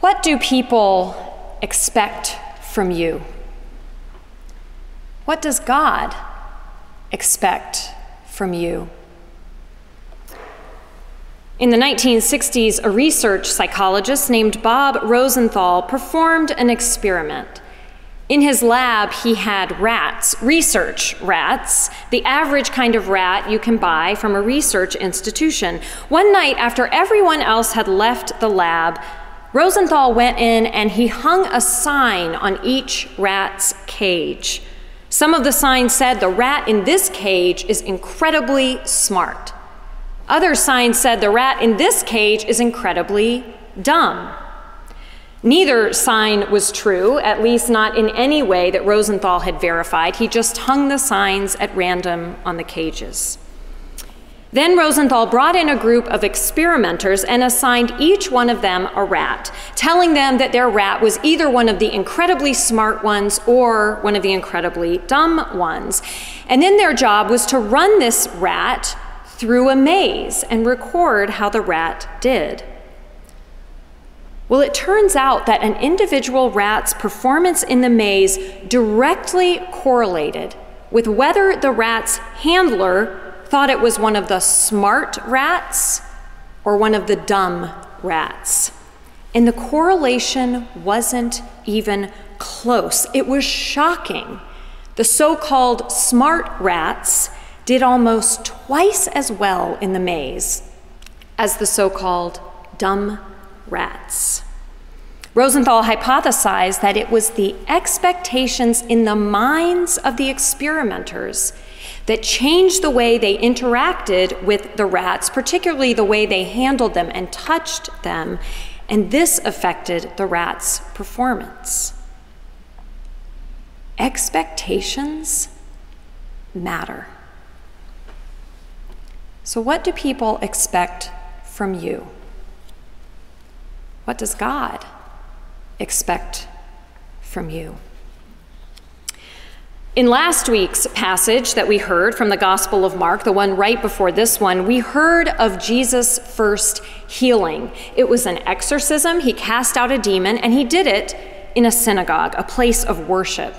What do people expect from you? What does God expect from you? In the 1960s, a research psychologist named Bob Rosenthal performed an experiment. In his lab, he had rats, research rats, the average kind of rat you can buy from a research institution. One night, after everyone else had left the lab, Rosenthal went in and he hung a sign on each rat's cage. Some of the signs said, "The rat in this cage is incredibly smart." Other signs said, "The rat in this cage is incredibly dumb." Neither sign was true, at least not in any way that Rosenthal had verified. He just hung the signs at random on the cages. Then Rosenthal brought in a group of experimenters and assigned each one of them a rat, telling them that their rat was either one of the incredibly smart ones or one of the incredibly dumb ones. And then their job was to run this rat through a maze and record how the rat did. Well, it turns out that an individual rat's performance in the maze directly correlated with whether the rat's handler thought it was one of the smart rats or one of the dumb rats. And the correlation wasn't even close. It was shocking. The so-called smart rats did almost twice as well in the maze as the so-called dumb rats. Rosenthal hypothesized that it was the expectations in the minds of the experimenters that changed the way they interacted with the rats, particularly the way they handled them and touched them, and this affected the rats' performance. Expectations matter. So what do people expect from you? What does God expect from you? In last week's passage that we heard from the Gospel of Mark, the one right before this one, we heard of Jesus' first healing. It was an exorcism. He cast out a demon, and he did it in a synagogue, a place of worship.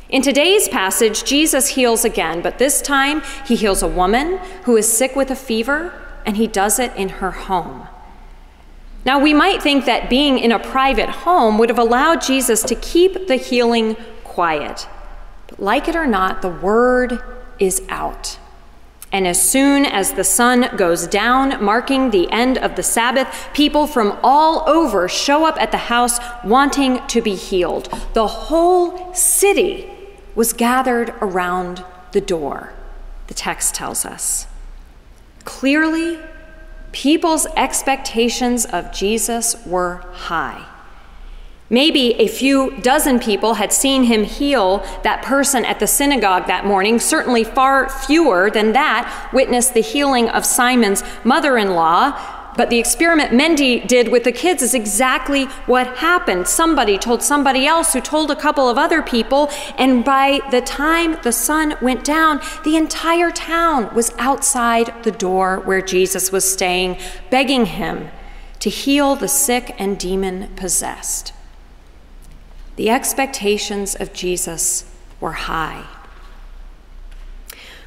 In today's passage, Jesus heals again, but this time he heals a woman who is sick with a fever, and he does it in her home. Now, we might think that being in a private home would have allowed Jesus to keep the healing quiet. But like it or not, the word is out. And as soon as the sun goes down, marking the end of the Sabbath, people from all over show up at the house wanting to be healed. The whole city was gathered around the door, the text tells us. Clearly, people's expectations of Jesus were high. Maybe a few dozen people had seen him heal that person at the synagogue that morning. Certainly far fewer than that witnessed the healing of Simon's mother-in-law. But the experiment Mendy did with the kids is exactly what happened. Somebody told somebody else who told a couple of other people, and by the time the sun went down, the entire town was outside the door where Jesus was staying, begging him to heal the sick and demon-possessed. The expectations of Jesus were high.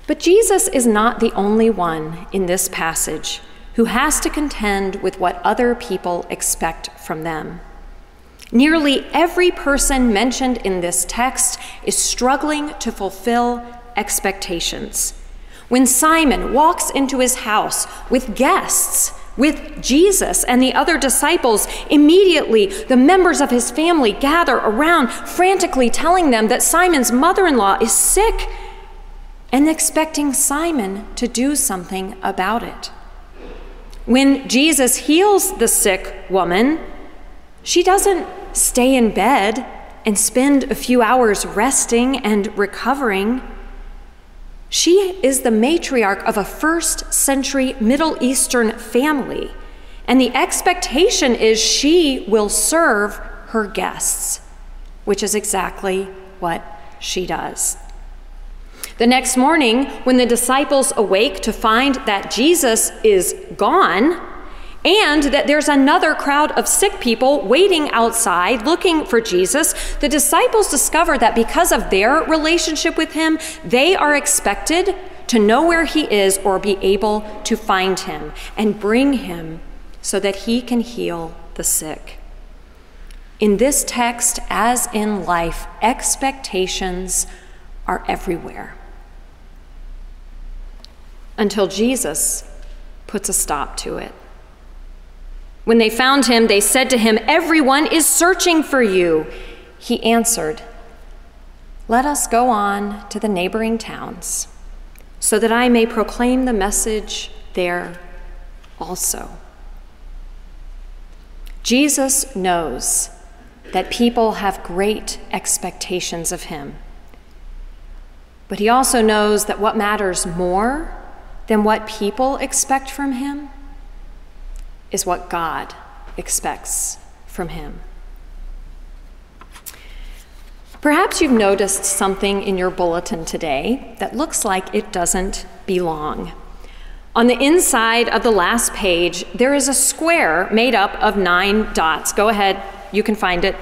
But Jesus is not the only one in this passage who has to contend with what other people expect from them. Nearly every person mentioned in this text is struggling to fulfill expectations. When Simon walks into his house with guests, with Jesus and the other disciples, immediately the members of his family gather around, frantically telling them that Simon's mother-in-law is sick and expecting Simon to do something about it. When Jesus heals the sick woman, she doesn't stay in bed and spend a few hours resting and recovering. She is the matriarch of a first-century Middle Eastern family, and the expectation is she will serve her guests, which is exactly what she does. The next morning, when the disciples awake to find that Jesus is gone, and that there's another crowd of sick people waiting outside looking for Jesus, the disciples discover that because of their relationship with him, they are expected to know where he is or be able to find him and bring him so that he can heal the sick. In this text, as in life, expectations are everywhere. Until Jesus puts a stop to it. When they found him, they said to him, "Everyone is searching for you." He answered, "Let us go on to the neighboring towns, so that I may proclaim the message there also." Jesus knows that people have great expectations of him. But he also knows that what matters more than what people expect from him is what God expects from him. Perhaps you've noticed something in your bulletin today that looks like it doesn't belong. On the inside of the last page, there is a square made up of 9 dots. Go ahead, you can find it.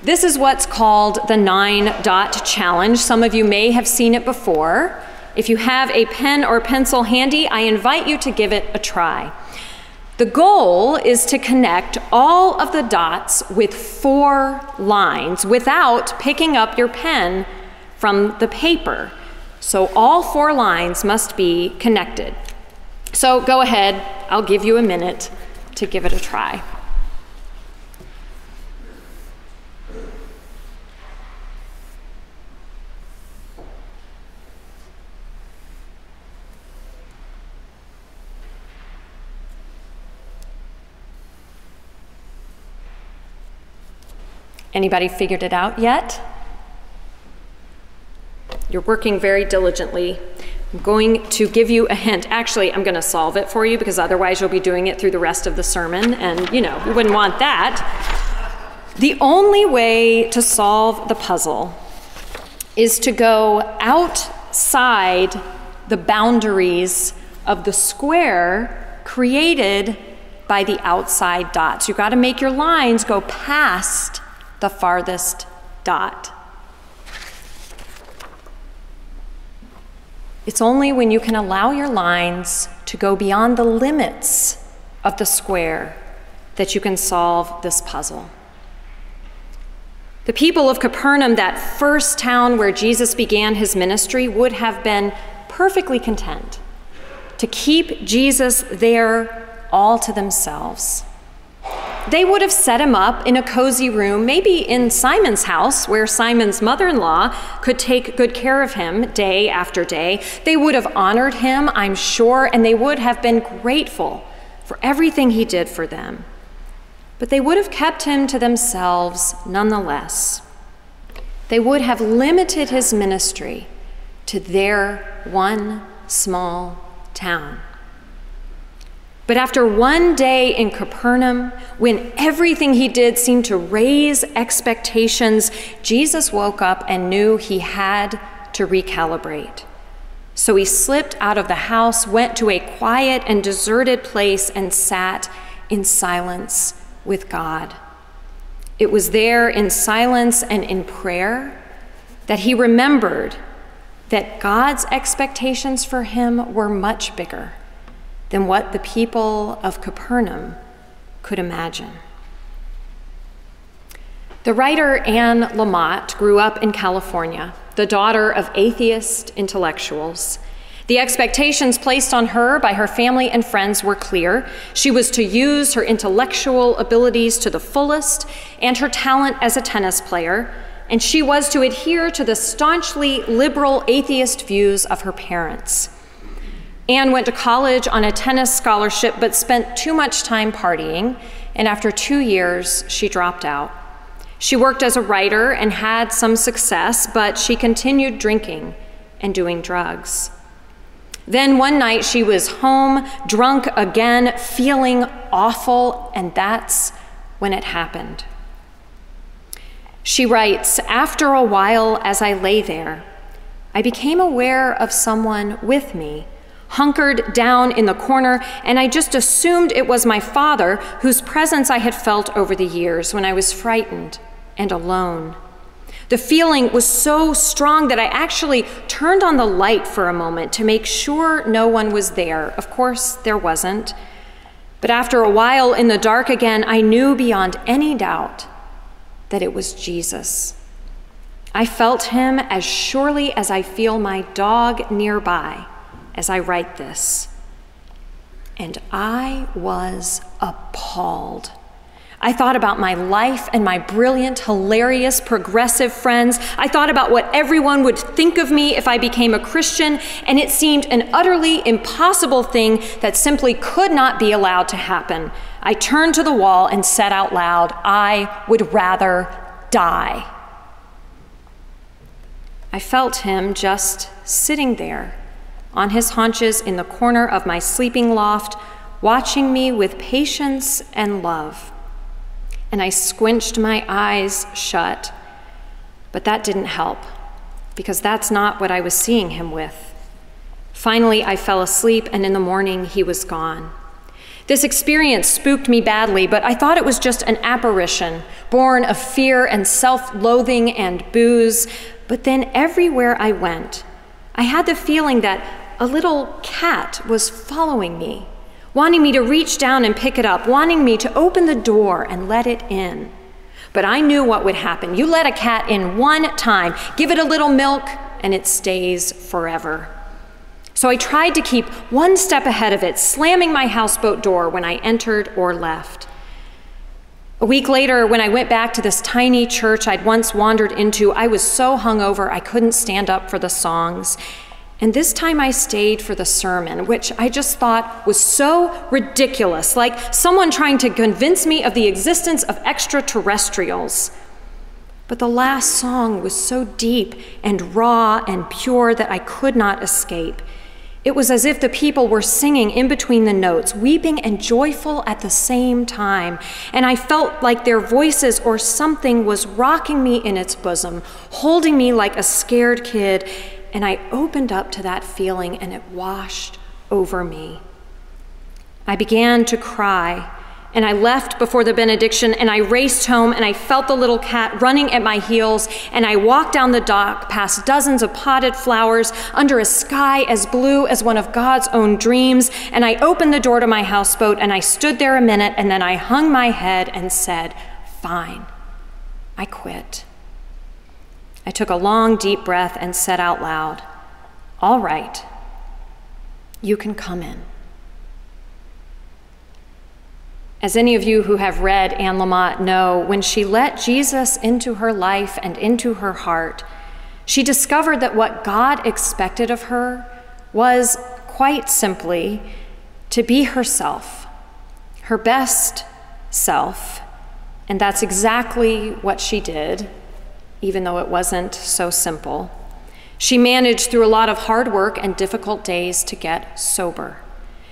This is what's called the 9-dot challenge. Some of you may have seen it before. If you have a pen or pencil handy, I invite you to give it a try. The goal is to connect all of the dots with 4 lines without picking up your pen from the paper. So all 4 lines must be connected. So go ahead, I'll give you a minute to give it a try. Anybody figured it out yet? You're working very diligently. I'm going to give you a hint. Actually, I'm going to solve it for you because otherwise you'll be doing it through the rest of the sermon, and we wouldn't want that. The only way to solve the puzzle is to go outside the boundaries of the square created by the outside dots. You've got to make your lines go past the farthest dot. It's only when you can allow your lines to go beyond the limits of the square that you can solve this puzzle. The people of Capernaum, that first town where Jesus began his ministry, would have been perfectly content to keep Jesus there all to themselves. They would have set him up in a cozy room, maybe in Simon's house, where Simon's mother-in-law could take good care of him day after day. They would have honored him, I'm sure, and they would have been grateful for everything he did for them. But they would have kept him to themselves nonetheless. They would have limited his ministry to their one small town. But after one day in Capernaum, when everything he did seemed to raise expectations, Jesus woke up and knew he had to recalibrate. So he slipped out of the house, went to a quiet and deserted place, and sat in silence with God. It was there in silence and in prayer that he remembered that God's expectations for him were much bigger than what the people of Capernaum could imagine. The writer Anne Lamott grew up in California, the daughter of atheist intellectuals. The expectations placed on her by her family and friends were clear. She was to use her intellectual abilities to the fullest and her talent as a tennis player, and she was to adhere to the staunchly liberal atheist views of her parents. Anne went to college on a tennis scholarship but spent too much time partying, and after 2 years, she dropped out. She worked as a writer and had some success, but she continued drinking and doing drugs. Then one night she was home, drunk again, feeling awful, and that's when it happened. She writes, "After a while, as I lay there, I became aware of someone with me, hunkered down in the corner, and I just assumed it was my father, whose presence I had felt over the years when I was frightened and alone. The feeling was so strong that I actually turned on the light for a moment to make sure no one was there. Of course, there wasn't. But after a while in the dark again, I knew beyond any doubt that it was Jesus. I felt him as surely as I feel my dog nearby as I write this. And I was appalled. I thought about my life and my brilliant, hilarious, progressive friends. I thought about what everyone would think of me if I became a Christian, and it seemed an utterly impossible thing that simply could not be allowed to happen. I turned to the wall and said out loud, I would rather die. I felt him just sitting there on his haunches in the corner of my sleeping loft, watching me with patience and love. And I squinched my eyes shut, but that didn't help, because that's not what I was seeing him with. Finally, I fell asleep, and in the morning, he was gone. This experience spooked me badly, but I thought it was just an apparition, born of fear and self-loathing and booze. But then everywhere I went, I had the feeling that a little cat was following me, wanting me to reach down and pick it up, wanting me to open the door and let it in. But I knew what would happen. You let a cat in one time, give it a little milk, and it stays forever. So I tried to keep one step ahead of it, slamming my houseboat door when I entered or left. A week later, when I went back to this tiny church I'd once wandered into, I was so hungover I couldn't stand up for the songs. And this time I stayed for the sermon, which I just thought was so ridiculous, like someone trying to convince me of the existence of extraterrestrials. But the last song was so deep and raw and pure that I could not escape. It was as if the people were singing in between the notes, weeping and joyful at the same time. And I felt like their voices or something was rocking me in its bosom, holding me like a scared kid. And I opened up to that feeling, and it washed over me. I began to cry, and I left before the benediction, and I raced home, and I felt the little cat running at my heels, and I walked down the dock past dozens of potted flowers under a sky as blue as one of God's own dreams, and I opened the door to my houseboat, and I stood there a minute, and then I hung my head and said, "Fine, I quit." I took a long, deep breath and said out loud, "All right, you can come in." As any of you who have read Anne Lamott know, when she let Jesus into her life and into her heart, she discovered that what God expected of her was, quite simply, to be herself, her best self, and that's exactly what she did. Even though it wasn't so simple. She managed through a lot of hard work and difficult days to get sober.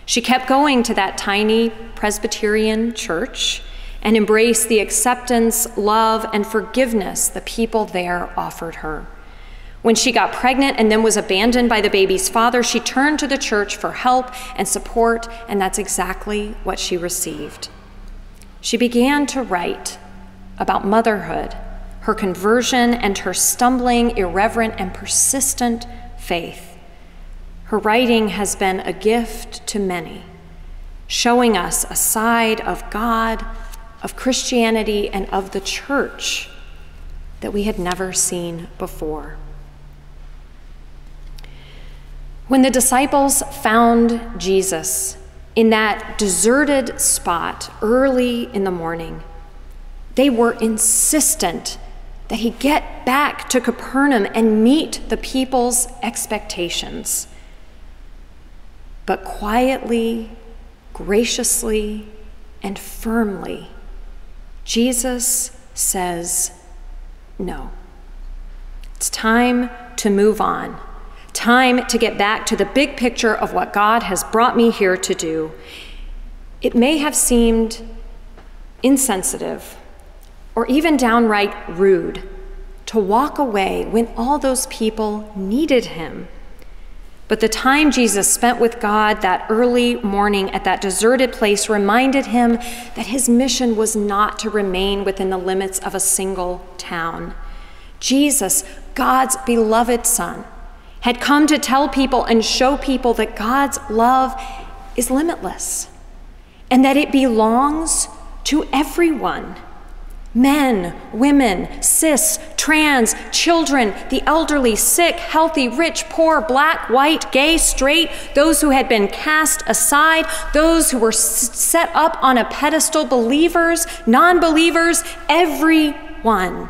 She kept going to that tiny Presbyterian church and embraced the acceptance, love, and forgiveness the people there offered her. When she got pregnant and then was abandoned by the baby's father, she turned to the church for help and support, and that's exactly what she received. She began to write about motherhood, her conversion, and her stumbling, irreverent, and persistent faith. Her writing has been a gift to many, showing us a side of God, of Christianity, and of the church that we had never seen before. When the disciples found Jesus in that deserted spot early in the morning, they were insistent that he get back to Capernaum and meet the people's expectations. But quietly, graciously, and firmly, Jesus says, no. It's time to move on. Time to get back to the big picture of what God has brought me here to do. It may have seemed insensitive or even downright rude to walk away when all those people needed him. But the time Jesus spent with God that early morning at that deserted place reminded him that his mission was not to remain within the limits of a single town. Jesus, God's beloved Son, had come to tell people and show people that God's love is limitless and that it belongs to everyone. Men, women, cis, trans, children, the elderly, sick, healthy, rich, poor, black, white, gay, straight, those who had been cast aside, those who were set up on a pedestal, believers, non-believers, everyone.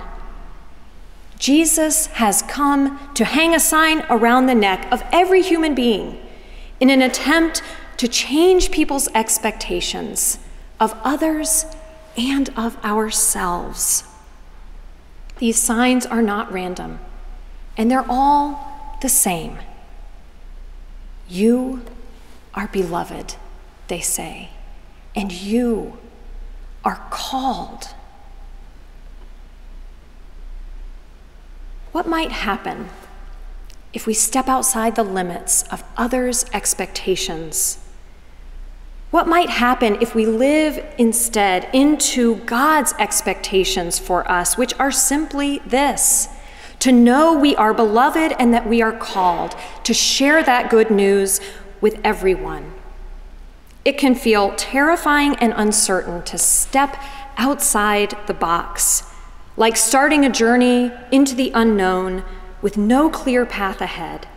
Jesus has come to hang a sign around the neck of every human being in an attempt to change people's expectations of others and of ourselves. These signs are not random, and they're all the same. You are beloved, they say, and you are called. What might happen if we step outside the limits of others' expectations? What might happen if we live instead into God's expectations for us, which are simply this: to know we are beloved and that we are called to share that good news with everyone? It can feel terrifying and uncertain to step outside the box, like starting a journey into the unknown with no clear path ahead.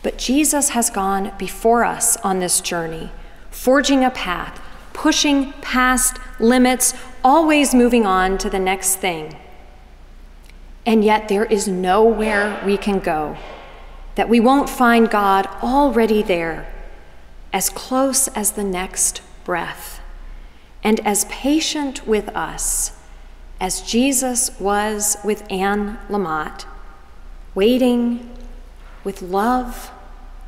But Jesus has gone before us on this journey, forging a path, pushing past limits, always moving on to the next thing. And yet there is nowhere we can go that we won't find God already there, as close as the next breath, and as patient with us as Jesus was with Anne Lamott, waiting with love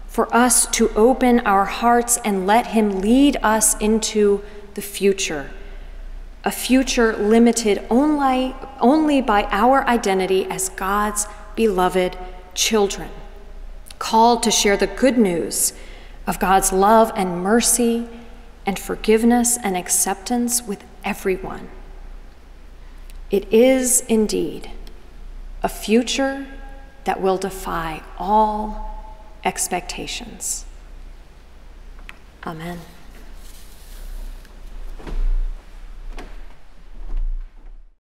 for us to open our hearts and let him lead us into the future, a future limited only by our identity as God's beloved children, called to share the good news of God's love and mercy and forgiveness and acceptance with everyone. It is indeed a future that will defy all expectations. Amen.